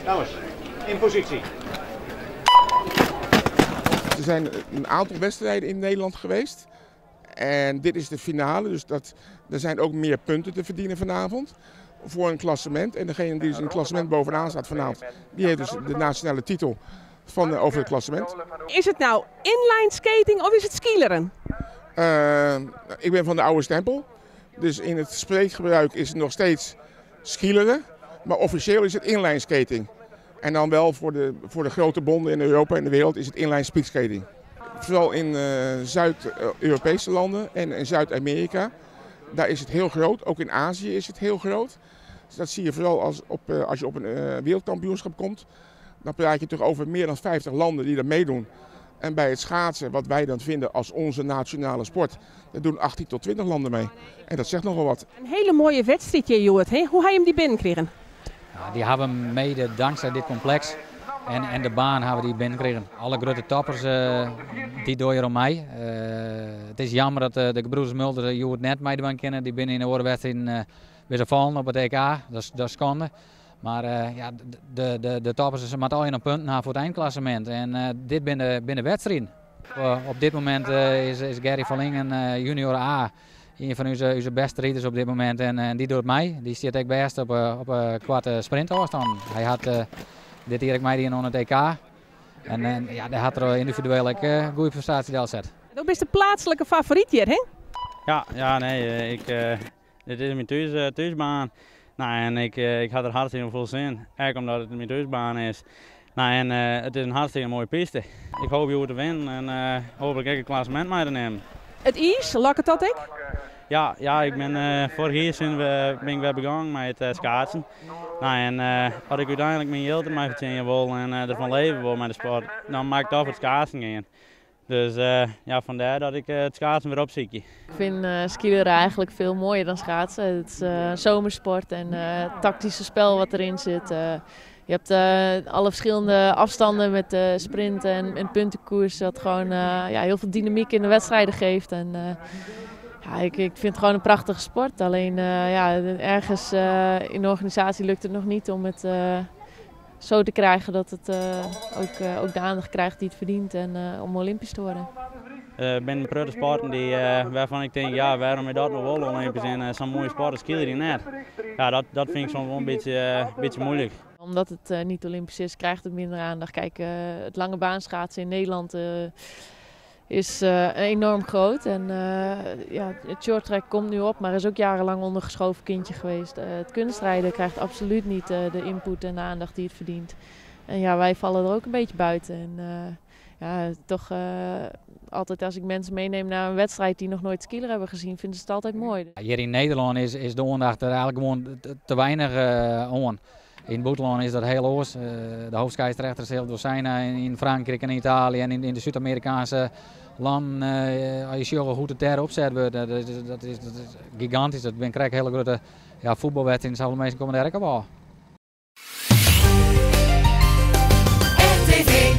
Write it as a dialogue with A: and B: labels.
A: Dames, in positie.
B: Er zijn een aantal wedstrijden in Nederland geweest. En dit is de finale, dus er zijn ook meer punten te verdienen vanavond voor een klassement. En degene die dus in het klassement bovenaan staat vanavond, die heeft dus de nationale titel over het klassement.
C: Is het nou inline skating of is het skileren?
B: Ik ben van de oude stempel, dus in het spreekgebruik is het nog steeds skileren, maar officieel is het inline skating. En dan wel voor de grote bonden in Europa en de wereld is het inline speedskating. Vooral in Zuid-Europese landen en in Zuid-Amerika, daar is het heel groot. Ook in Azië is het heel groot. Dus dat zie je vooral als je op een wereldkampioenschap komt. Dan praat je toch over meer dan 50 landen die er meedoen. En bij het schaatsen, wat wij dan vinden als onze nationale sport, daar doen 18 tot 20 landen mee. En dat zegt nogal wat.
C: Een hele mooie wedstrijd hier, Joert. Hoe heb je hem die binnenkregen?
D: Ja, die hebben we mede dankzij dit complex en de baan hebben die binnengekregen. Alle grote toppers die doen hier om mij. Het is jammer dat de gebroeders Mulder Joert net meedoen kunnen. Die binnen in de orenwedstrijd weer vallen op het EK. Dat is schande. Maar ja, de toppers moeten al een punt naar voor het eindklassement. En dit binnen wedstrijden. Op dit moment is Gary van Lingen junior A. Een van onze beste rijders op dit moment en die doet mij. Die staat ook best op kwart sprintafstand. Hij had dit hier mij die aan het EK. En ja, daar had er individueel ook goede prestatie al zet.
C: Dat is de plaatselijke favoriet hier, hè?
E: Ja, nee, dit is mijn thuisbaan. Nou, en ik had er hartstikke veel zin. Eigenlijk omdat het mijn thuisbaan is. Nou, en het is een hartstikke mooie piste. Ik hoop je te winnen en hopelijk ook een klassement mee te nemen.
C: Het ijs, lakt dat ik?
E: Ja, ik ben vorig jaar ben ik weer begonnen met het schaatsen. Nou, en als ik uiteindelijk mijn geld ermee verdienen wil en ervan leven wil met de sport, dan maak ik toch het schaatsen gaan. Dus ja, vandaar dat ik het schaatsen weer opzoek.
F: Ik vind skileren eigenlijk veel mooier dan schaatsen. Het is zomersport en het tactische spel wat erin zit. Je hebt alle verschillende afstanden met sprinten en puntenkoers, dat gewoon heel veel dynamiek in de wedstrijden geeft. En, ik vind het gewoon een prachtige sport. Alleen ergens in de organisatie lukt het nog niet om het zo te krijgen dat het ook de aandacht krijgt die het verdient en om Olympisch te worden.
E: Ik ben een sporten waarvan ik denk, ja, waarom is dat nog wel Olympisch en zo'n mooie sport als skileren net. Ja, dat vind ik soms wel een beetje moeilijk.
F: Omdat het niet Olympisch is, krijgt het minder aandacht. Kijk, het lange baanschaatsen in Nederland is enorm groot. En het shorttrack komt nu op, maar is ook jarenlang ondergeschoven kindje geweest. Het kunstrijden krijgt absoluut niet de input en de aandacht die het verdient. En ja, wij vallen er ook een beetje buiten. En toch altijd als ik mensen meeneem naar een wedstrijd die nog nooit skileren hebben gezien, vinden ze het altijd mooi.
D: Hier in Nederland is de aandacht er eigenlijk gewoon te weinig aan. In het buitenland is dat heel anders. De hoofdscheidsrechters heel door zijn in Frankrijk en Italië en in de Zuid-Amerikaanse landen. Als je ziet hoe het daar opzet wordt, dat is gigantisch. Dat ben krijg hele grote voetbalwedstrijden, zou de meesten komen daar ook op.
G: RTV